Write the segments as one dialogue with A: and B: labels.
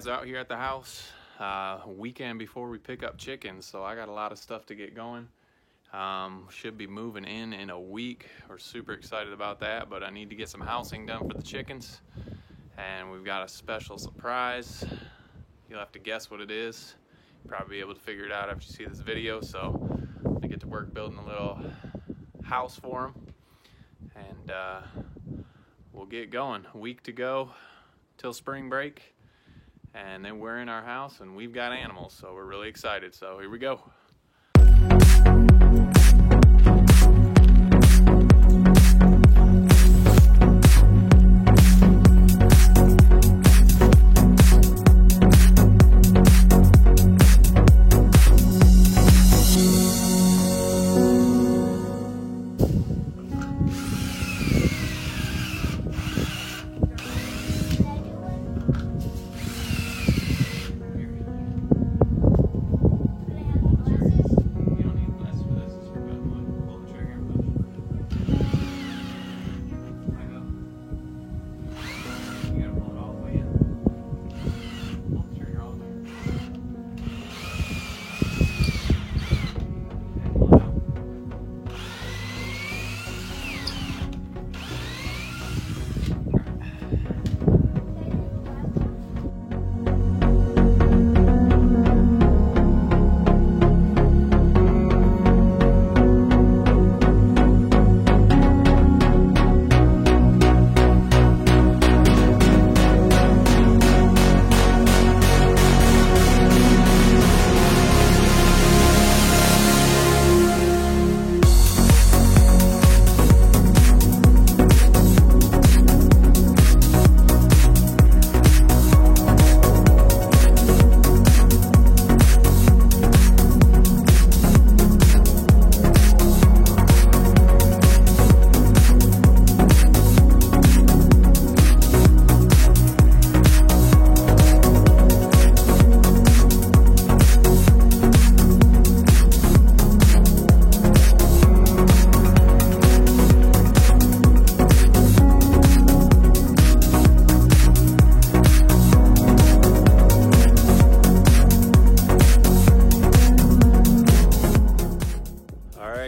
A: guys out here at the house weekend before we pick up chickens, so I got a lot of stuff to get going. Should be moving in a week. We're super excited about that, but I need to get some housing done for the chickens, and we've got a special surprise. You'll have to guess what it is. You'll probably be able to figure it out after you see this video. So I get to work building a little house for them, and we'll get going. A week to go till spring break, and then we're in our house and we've got animals, so we're really excited. So here we go.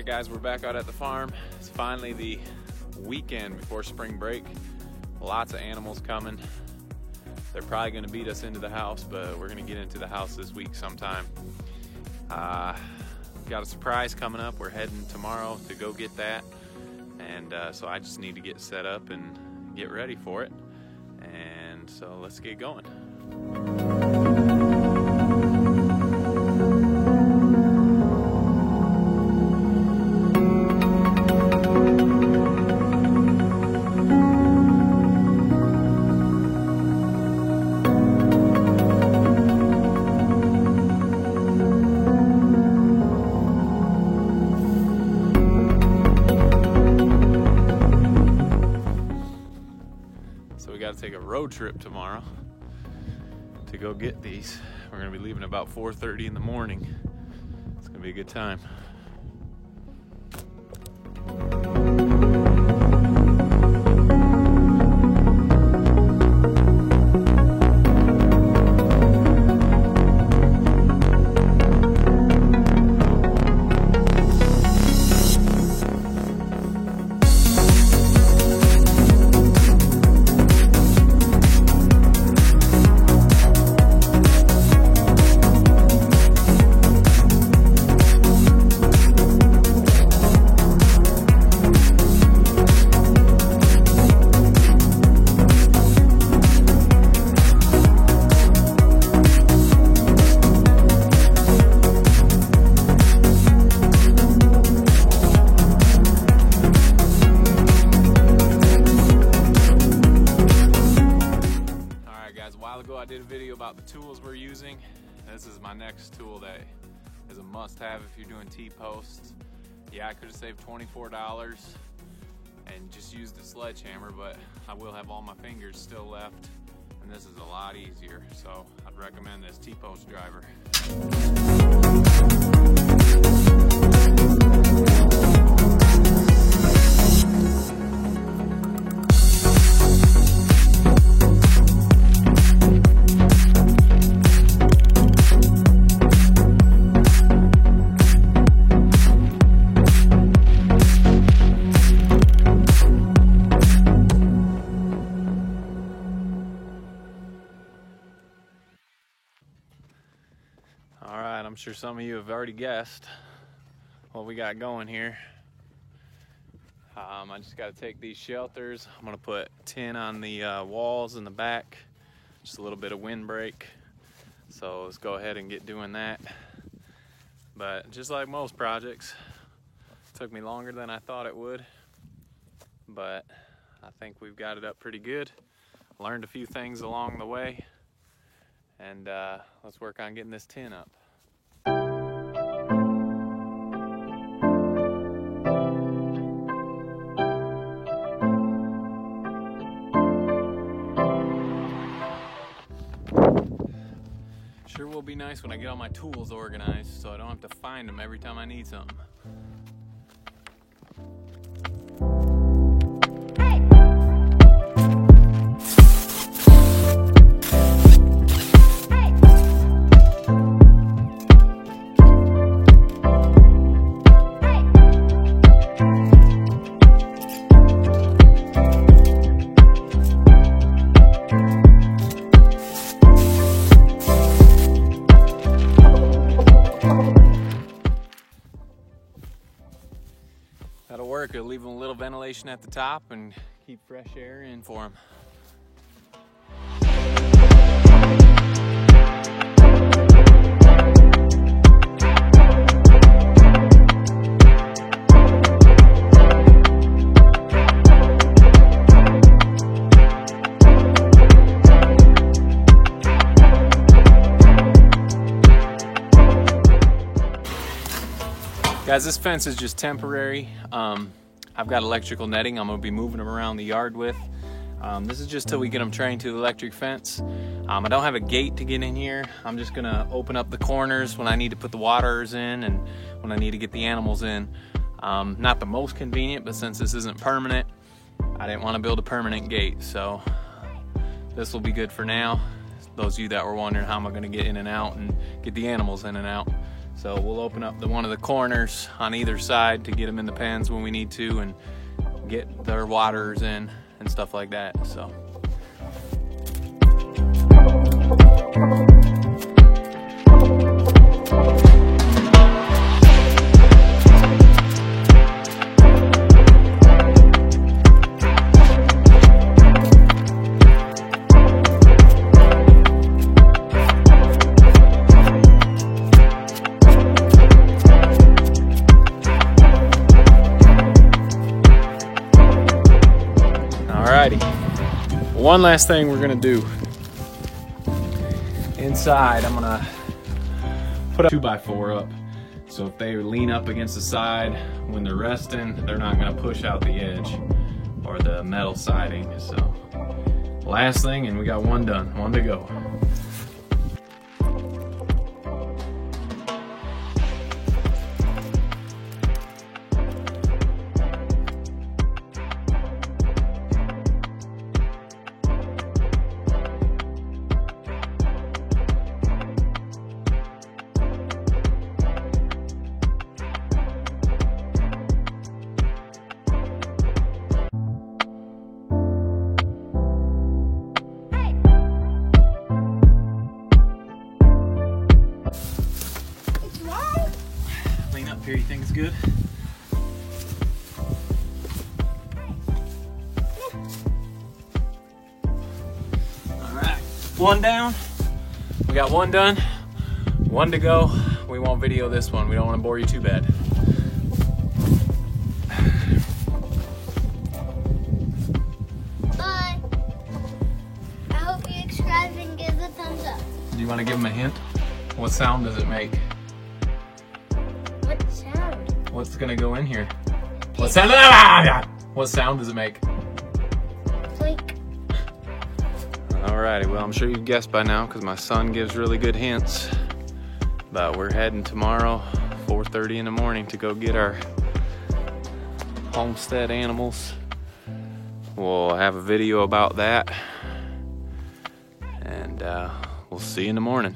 A: Guys, we're back out at the farm. It's finally the weekend before spring break. Lots of animals coming. They're probably going to beat us into the house, but we're going to get into the house this week sometime. Got a surprise coming up. We're heading tomorrow to go get that, and so I just need to get set up and get ready for it. And so let's get going. Take a road trip tomorrow to go get these. We're going to be leaving about 4:30 in the morning. It's going to be a good time. I did a video about the tools we're using. This is my next tool that is a must-have if you're doing T-posts. Yeah, I could have saved $24 and just used a sledgehammer, but I will have all my fingers still left, and this is a lot easier, so I'd recommend this T-post driver. sure some of you have already guessed what we got going here. I just got to take these shelters. I'm going to put tin on the walls in the back, just a little bit of windbreak. So let's go ahead and get doing that. But just like most projects, it took me longer than I thought it would, but I think we've got it up pretty good. Learned a few things along the way, and let's work on getting this tin up. Sure will be nice when I get all my tools organized so I don't have to find them every time I need something. That'll work. It'll leave them a little ventilation at the top and keep fresh air in for them. Guys, this fence is just temporary. I've got electrical netting I'm gonna be moving them around the yard with. This is just till we get them trained to the electric fence. I don't have a gate to get in here. I'm just gonna open up the corners when I need to put the waters in and when I need to get the animals in. Not the most convenient, but since this isn't permanent, I didn't want to build a permanent gate, so this will be good for now. Those of you that were wondering how am I gonna get in and out and get the animals in and out. So we'll open up one of the corners on either side to get them in the pens when we need to and get their waters in and stuff like that. So. One last thing we're gonna do. Inside, I'm gonna put a 2x4 up. So if they lean up against the side when they're resting, they're not gonna push out the edge or the metal siding. So last thing, and we got one done, one to go. Here, you think it's good? All right, one down. We got one done, one to go. We won't video this one. We don't want to bore you too bad.
B: Bye. I hope you subscribe and give a thumbs up.
A: Do you want to give them a hint? What sound does it make? What's gonna go in here? What sound? What sound does it make?
B: Blink.
A: Alrighty, well, I'm sure you've guessed by now because my son gives really good hints. But we're heading tomorrow, 4:30 in the morning, to go get our homestead animals. We'll have a video about that, and we'll see you in the morning.